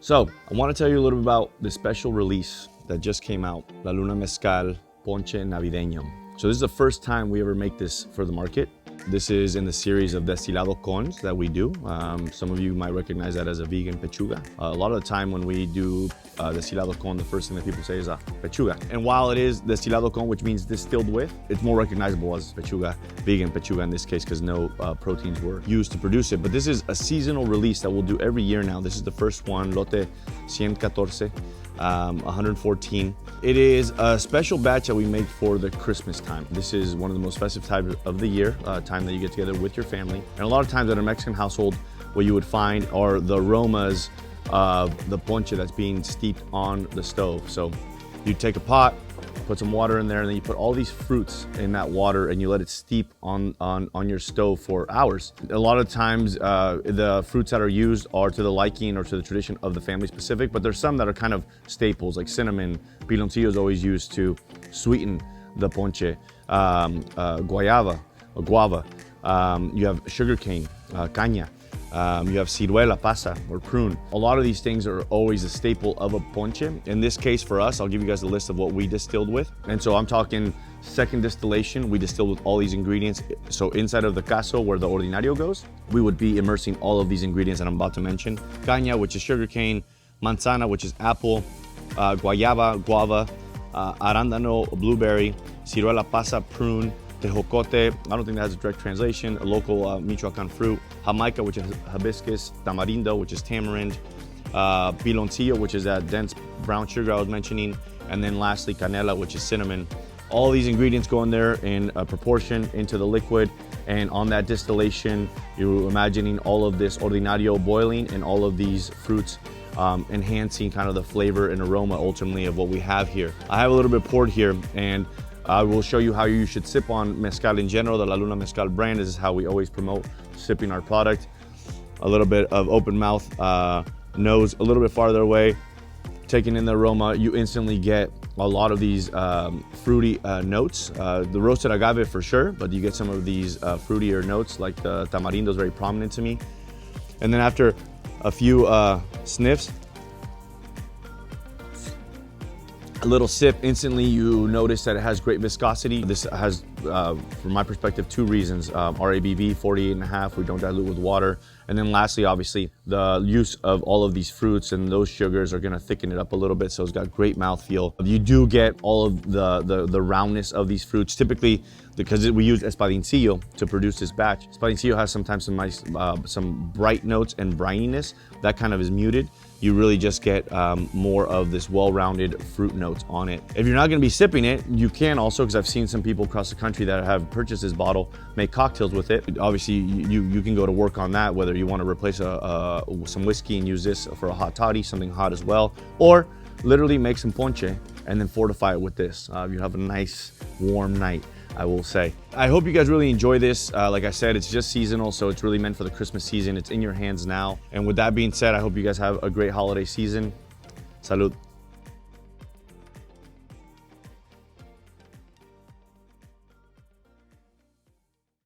So I want to tell you a little bit about the special release that just came out, La Luna Mezcal Ponche Navideño. So this is the first time we ever make this for the market. This is in the series of destilado cones that we do. Some of you might recognize that as a vegan pechuga. A lot of the time when we do destilado con, the first thing that people say is a pechuga. And while it is destilado con, which means distilled with, it's more recognizable as pechuga, vegan pechuga in this case, because no proteins were used to produce it. But this is a seasonal release that we'll do every year now. This is the first one, Lote 114. 114. It is a special batch that we make for the Christmas time. This is one of the most festive times of the year, time that you get together with your family. And a lot of times at a Mexican household, what you would find are the aromas of the ponche that's being steeped on the stove. So you take a pot, put some water in there, and then you put all these fruits in that water and you let it steep on your stove for hours. A lot of times the fruits that are used are to the liking or to the tradition of the family specific, but there's some that are kind of staples, like cinnamon. Piloncillo is always used to sweeten the ponche. Guava. You have sugarcane, caña. You have ciruela, pasa, or prune. A lot of these things are always a staple of a ponche. In this case for us, I'll give you guys a list of what we distilled with. And so I'm talking second distillation. We distilled with all these ingredients. So inside of the caso where the ordinario goes, we would be immersing all of these ingredients that I'm about to mention. Caña, which is sugarcane, manzana, which is apple, guayaba, guava, arándano, blueberry, ciruela, pasa, prune, tejocote, I don't think that has a direct translation, a local Michoacan fruit, jamaica, which is hibiscus, tamarindo, which is tamarind, piloncillo, which is that dense brown sugar I was mentioning, and then lastly, canela, which is cinnamon. All these ingredients go in there in a proportion into the liquid, and on that distillation, you're imagining all of this ordinario boiling and all of these fruits enhancing kind of the flavor and aroma ultimately of what we have here. I have a little bit poured here, and I will show you how you should sip on mezcal in general. The La Luna Mezcal brand, this is how we always promote sipping our product. A little bit of open mouth, nose a little bit farther away. Taking in the aroma, you instantly get a lot of these fruity notes. The roasted agave for sure, but you get some of these fruitier notes, like the tamarindo is very prominent to me. And then after a few sniffs, a little sip, instantly you notice that it has great viscosity. This has, from my perspective, two reasons. Our ABV, 48.5, we don't dilute with water. And then lastly, obviously, the use of all of these fruits and those sugars are gonna thicken it up a little bit, so it's got great mouthfeel. You do get all of the roundness of these fruits. Typically, because we use Espadincillo to produce this batch, Espadincillo has sometimes some nice, some bright notes and brininess. That kind of is muted. You really just get more of this well-rounded fruit notes on it. If you're not gonna be sipping it, you can also, because I've seen some people across the country that have purchased this bottle, make cocktails with it. Obviously, you can go to work on that, whether you wanna replace some whiskey and use this for a hot toddy, something hot as well, or literally make some ponche and then fortify it with this. You have a nice warm night, I will say. I hope you guys really enjoy this. Like I said, it's just seasonal, so it's really meant for the Christmas season. It's in your hands now. And with that being said, I hope you guys have a great holiday season. Salud.